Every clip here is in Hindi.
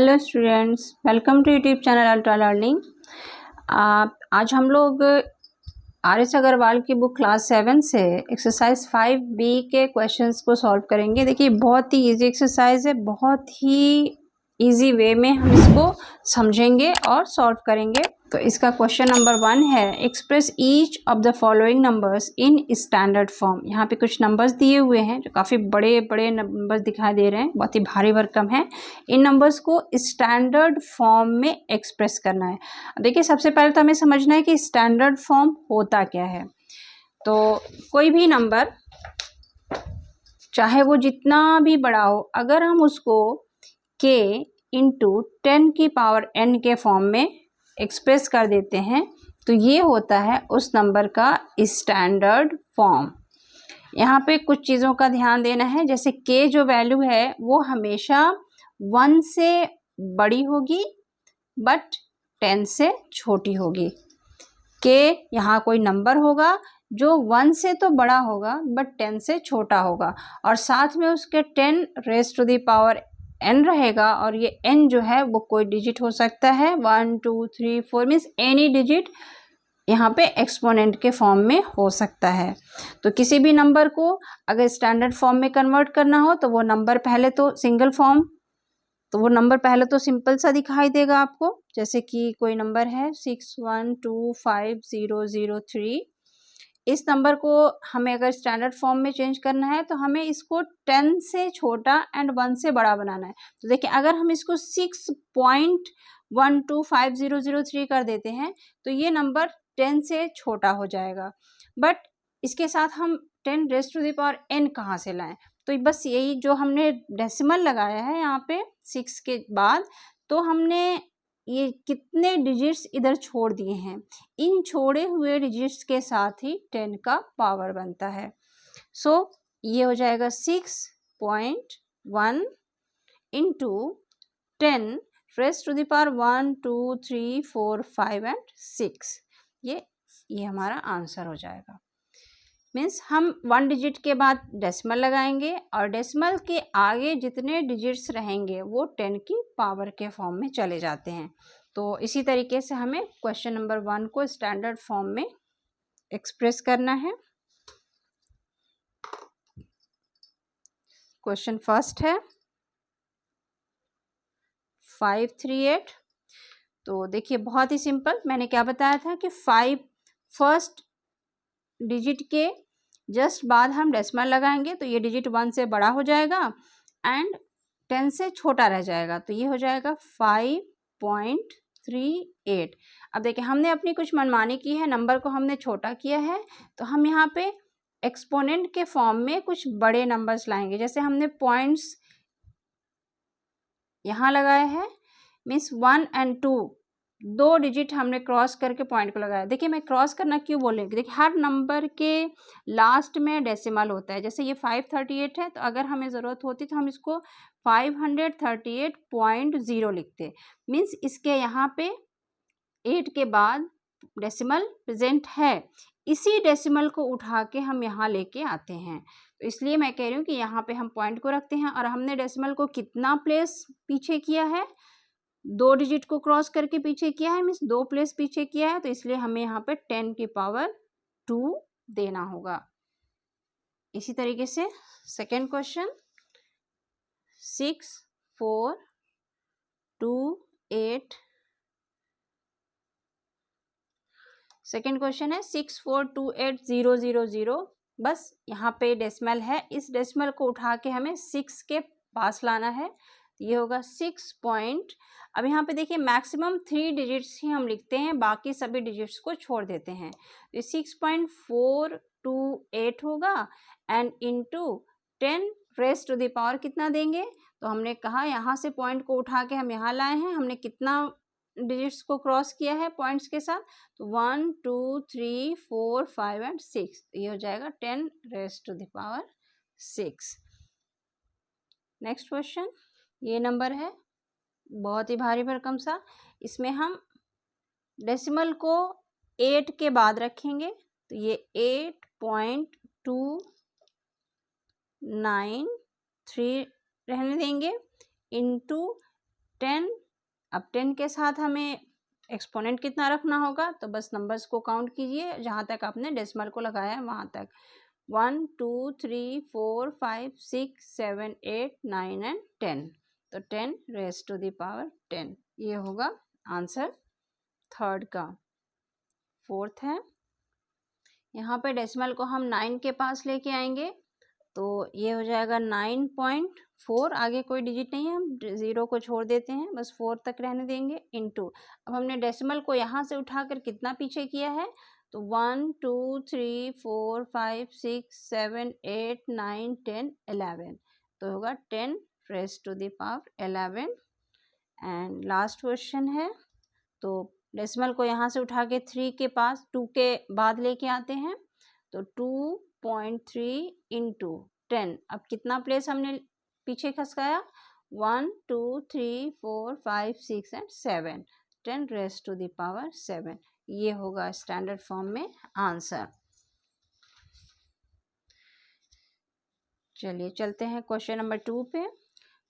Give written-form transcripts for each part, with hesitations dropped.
Hello students, welcome to YouTube channel Ultra Learning. आज हम लोग आर.एस. अग्रवाल की बुक क्लास 7 से एक्सरसाइज 5B के क्वेश्चंस को सॉल्व करेंगे। देखिए, बहुत ही इजी एक्सरसाइज है, बहुत ही इजी वे में हम इसको समझेंगे और सॉल्व करेंगे। तो इसका क्वेश्चन नंबर 1 है, express each of the following numbers in standard form. यहाँ पे कुछ नंबर्स दिए हुए हैं जो काफ़ी बड़े बड़े नंबर्स दिखाई दे रहे हैं, बहुत ही भारी भरकम है। इन नंबर्स को स्टैंडर्ड फॉर्म में एक्सप्रेस करना है। देखिए, सबसे पहले तो हमें समझना है कि स्टैंडर्ड फॉर्म होता क्या है। तो कोई भी नंबर, चाहे वो जितना भी बड़ा हो, अगर हम उसको k इंटू 10 की पावर n के फॉर्म में एक्सप्रेस कर देते हैं तो ये होता है उस नंबर का स्टैंडर्ड फॉर्म। यहाँ पे कुछ चीज़ों का ध्यान देना है, जैसे k जो वैल्यू है वो हमेशा 1 से बड़ी होगी बट 10 से छोटी होगी। k यहाँ कोई नंबर होगा जो 1 से तो बड़ा होगा बट 10 से छोटा होगा, और साथ में उसके 10 raise to the power n रहेगा, और ये n जो है वो कोई डिजिट हो सकता है, 1 2 3 4 मीन्स एनी डिजिट यहाँ पे एक्सपोनेंट के फॉर्म में हो सकता है। तो किसी भी नंबर को अगर स्टैंडर्ड फॉर्म में कन्वर्ट करना हो तो वो नंबर पहले तो सिंगल फॉर्म, तो वो नंबर पहले तो सिंपल सा दिखाई देगा आपको, जैसे कि कोई नंबर है 61250003। इस नंबर को हमें अगर स्टैंडर्ड फॉर्म में चेंज करना है तो हमें इसको 10 से छोटा एंड 1 से बड़ा बनाना है। तो देखिए, अगर हम इसको 6.125003 कर देते हैं तो ये नंबर 10 से छोटा हो जाएगा, बट इसके साथ हम 10 raise to the power n कहाँ से लाएं? तो बस यही जो हमने डेसिमल लगाया है यहाँ पे 6 के बाद, तो हमने ये कितने डिजिट्स इधर छोड़ दिए हैं, इन छोड़े हुए डिजिट्स के साथ ही 10 का पावर बनता है। सो ये हो जाएगा 6.1 into 10 raise to the power 1 2 3 4 5 and 6। ये हमारा आंसर हो जाएगा। मीन्स हम 1 डिजिट के बाद डेसिमल लगाएंगे और डेसिमल के आगे जितने डिजिट्स रहेंगे वो 10 की पावर के फॉर्म में चले जाते हैं। तो इसी तरीके से हमें क्वेश्चन नंबर 1 को स्टैंडर्ड फॉर्म में एक्सप्रेस करना है। क्वेश्चन फर्स्ट है 538। तो देखिए, बहुत ही सिंपल, मैंने क्या बताया था कि 5 फर्स्ट डिजिट के जस्ट बाद हम डेसिमल लगाएंगे तो ये डिजिट 1 से बड़ा हो जाएगा एंड 10 से छोटा रह जाएगा, तो ये हो जाएगा 5.38। अब देखिए, हमने अपनी कुछ मनमानी की है, नंबर को हमने छोटा किया है, तो हम यहाँ पे एक्सपोनेंट के फॉर्म में कुछ बड़े नंबर्स लाएंगे। जैसे हमने पॉइंट्स यहाँ लगाए हैं, मीन्स 1 एंड 2 दो डिजिट हमने क्रॉस करके पॉइंट को लगाया। देखिए, मैं क्रॉस करना क्यों बोल रही हूँ, देखिए हर नंबर के लास्ट में डेसिमल होता है। जैसे ये 538 है, तो अगर हमें ज़रूरत होती तो हम इसको 538.0 लिखते, मीन्स इसके यहाँ पे 8 के बाद डेसिमल प्रेजेंट है, इसी डेसिमल को उठा के हम यहाँ लेके आते हैं। तो इसलिए मैं कह रही हूँ कि यहाँ पे हम पॉइंट को रखते हैं, और हमने डेसिमल को कितना प्लेस पीछे किया है, 2 डिजिट को क्रॉस करके पीछे किया है, मीन्स 2 प्लेस पीछे किया है, तो इसलिए हमें यहाँ पे 10 की पावर 2 देना होगा। इसी तरीके से सेकेंड क्वेश्चन 6428। सेकेंड क्वेश्चन है 6428000। बस यहाँ पे डेसिमल है, इस डेसिमल को उठा के हमें 6 के पास लाना है, ये होगा 6 पॉइंट। अब यहाँ पे देखिए, मैक्सिमम 3 डिजिट्स ही हम लिखते हैं, बाकी सभी डिजिट्स को छोड़ देते हैं। तो 6.428 होगा and into 10 raise to the power कितना देंगे, तो हमने कहा यहाँ से पॉइंट को उठा के हम यहाँ लाए हैं, हमने कितना डिजिट्स को क्रॉस किया है पॉइंट्स के साथ, तो 1 2 3 4 5 एंड 6, ये हो जाएगा 10 raise to the power 6। Next question, ये नंबर है बहुत ही भारी भरकम सा, इसमें हम डेसिमल को 8 के बाद रखेंगे, तो ये 8.293 रहने देंगे इंटू 10, अब 10 के साथ हमें एक्सपोनेंट कितना रखना होगा, तो बस नंबर्स को काउंट कीजिए जहाँ तक आपने डेसिमल को लगाया है वहाँ तक। 1 2 3 4 5 6 7 8 9 एंड 10, तो 10 रेज़ टू द पावर 10, ये होगा आंसर थर्ड का। फोर्थ है, यहाँ पे डेसिमल को हम 9 के पास लेके आएंगे, तो ये हो जाएगा 9.4, आगे कोई डिजिट नहीं है, हम 0 को छोड़ देते हैं, बस 4 तक रहने देंगे, इनटू, अब हमने डेसिमल को यहाँ से उठाकर कितना पीछे किया है, तो 1 2 3 4 5 6 7 8 9 10 11, तो होगा 10 raise to the power 11। And last question है, तो डेसिमल को यहाँ से उठा के 3 के पास 2 के बाद लेके आते हैं, तो 2.3 इंटू 10, अब कितना प्लेस हमने पीछे खसकाया, 1 2 3 4 5 6 and 7, 10 raise to the power 7, ये होगा स्टैंडर्ड फॉर्म में आंसर। चलिए चलते हैं क्वेश्चन नंबर 2 पे।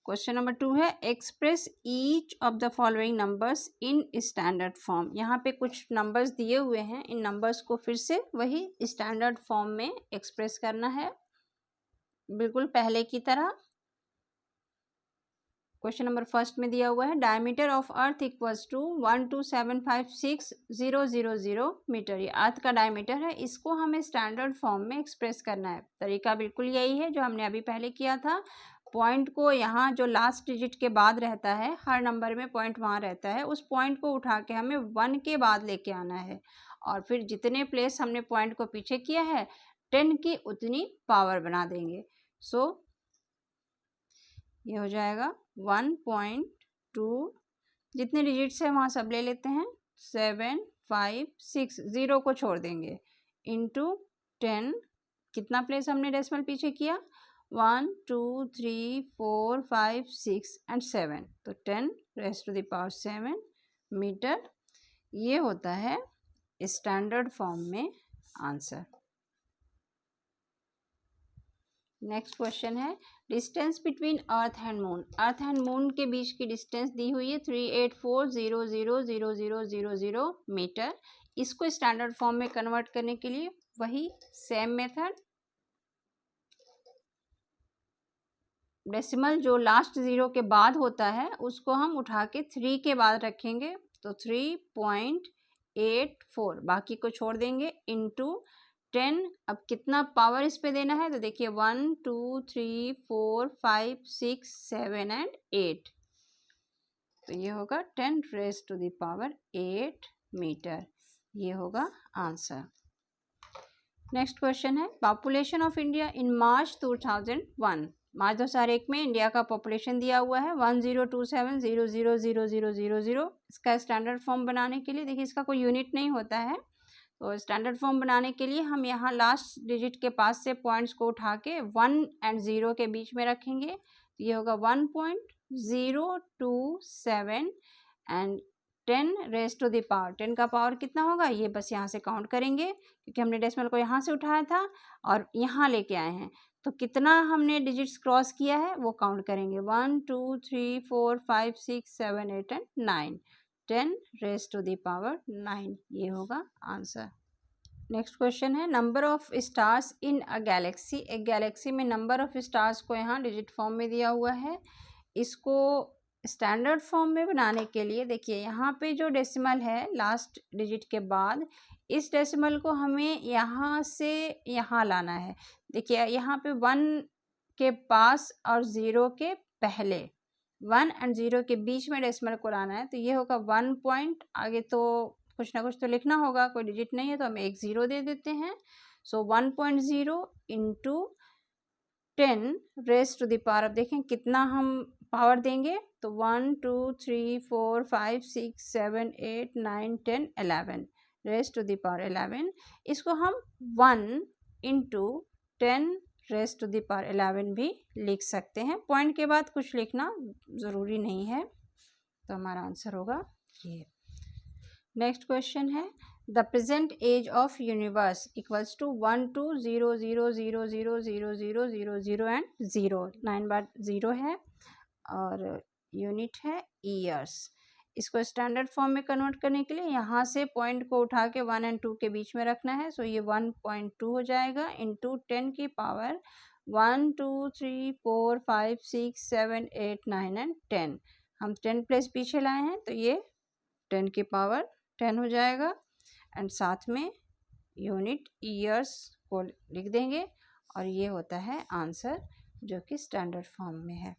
क्वेश्चन नंबर 2 है, express each of the following numbers in standard form. यहाँ पे कुछ नंबर्स दिए हुए हैं, इन नंबर्स को फिर से वही स्टैंडर्ड फॉर्म में एक्सप्रेस करना है, बिल्कुल पहले की तरह। क्वेश्चन नंबर फर्स्ट में दिया हुआ है, diameter of earth equals to 12756,000 metre, ये अर्थ का डायमीटर है, इसको हमें स्टैंडर्ड फॉर्म में एक्सप्रेस करना है। तरीका बिल्कुल यही है जो हमने अभी पहले किया था, पॉइंट को यहाँ जो लास्ट डिजिट के बाद रहता है, हर नंबर में पॉइंट वहाँ रहता है, उस पॉइंट को उठा के हमें 1 के बाद लेके आना है, और फिर जितने प्लेस हमने पॉइंट को पीछे किया है 10 की उतनी पावर बना देंगे। सो ये हो जाएगा 1.2, जितने डिजिट्स है वहाँ सब ले लेते हैं, 7 5 6, 0 को छोड़ देंगे, इंटू 10, कितना प्लेस हमने डेसिमल पीछे किया, 1 2 3 4 5 6 एंड 7, तो 10 raise to the power 7 metre, ये होता है स्टैंडर्ड फॉर्म में आंसर। नेक्स्ट क्वेश्चन है, distance between earth and moon. Earth and moon के बीच की डिस्टेंस दी हुई है 384,000,000 मीटर। इसको स्टैंडर्ड फॉर्म में कन्वर्ट करने के लिए वही सेम मेथड, डेसिमल जो लास्ट 0 के बाद होता है उसको हम उठा के 3 के बाद रखेंगे, तो 3.84, बाकी को छोड़ देंगे, इंटू 10, अब कितना पावर इस पे देना है, तो देखिए 1 2 3 4 5 6 7 एंड 8, तो ये होगा 10 raise to the power 8 metre, ये होगा आंसर। नेक्स्ट क्वेश्चन है, population of India in March 2001। March 2001 में इंडिया का पॉपुलेशन दिया हुआ है 1027000000। इसका स्टैंडर्ड फॉर्म बनाने के लिए, देखिए इसका कोई यूनिट नहीं होता है, तो स्टैंडर्ड फॉर्म बनाने के लिए हम यहाँ लास्ट डिजिट के पास से पॉइंट्स को उठा के 1 एंड 0 के बीच में रखेंगे, तो ये होगा 1.027 and 10 raise to the power, 10 का पावर कितना होगा, ये बस यहाँ से काउंट करेंगे क्योंकि हमने डेसिमल को यहाँ से उठाया था और यहाँ लेके आए हैं, तो कितना हमने डिजिट्स क्रॉस किया है वो काउंट करेंगे, 1 2 3 4 5 6 7 8 and 9, 10 raise to the power 9, ये होगा आंसर। नेक्स्ट क्वेश्चन है, number of stars in a galaxy. एक गैलेक्सी में नंबर ऑफ स्टार्स को यहाँ डिजिट फॉर्म में दिया हुआ है, इसको स्टैंडर्ड फॉर्म में बनाने के लिए देखिए यहाँ पे जो डेसिमल है लास्ट डिजिट के बाद, इस डेसिमल को हमें यहाँ से यहाँ लाना है। देखिए यहाँ पे 1 के पास और 0 के पहले, 1 एंड 0 के बीच में डेसिमल को लाना है, तो ये होगा 1 पॉइंट, आगे तो कुछ ना कुछ तो लिखना होगा, कोई डिजिट नहीं है तो हम एक 0 दे देते हैं, so 1.0 into 10 raise to the power, अब देखें कितना हम पावर देंगे, तो 1 2 3 4 5 6 7 8 9 10 11 रेज़ टू द पावर 11, इसको हम 1 into 10 raise to the power 11 भी लिख सकते हैं, पॉइंट के बाद कुछ लिखना ज़रूरी नहीं है, तो हमारा आंसर होगा ये। नेक्स्ट क्वेश्चन है, the present age of universe equals to 1 2 0 0 0 0 0 0 0 0 and 0, 9 बार 0 है, और यूनिट है ईयर्स। इसको स्टैंडर्ड फॉर्म में कन्वर्ट करने के लिए यहाँ से पॉइंट को उठा के 1 और 2 के बीच में रखना है। सो ये 1.2 हो जाएगा इंटू 10 की पावर 1 2 3 4 5 6 7 8 9 एंड 10। हम 10 प्लेस पीछे लाए हैं तो ये 10 की पावर 10 हो जाएगा एंड साथ में यूनिट ईयर्स को लिख देंगे और ये होता है आंसर जो कि स्टैंडर्ड फॉर्म में है।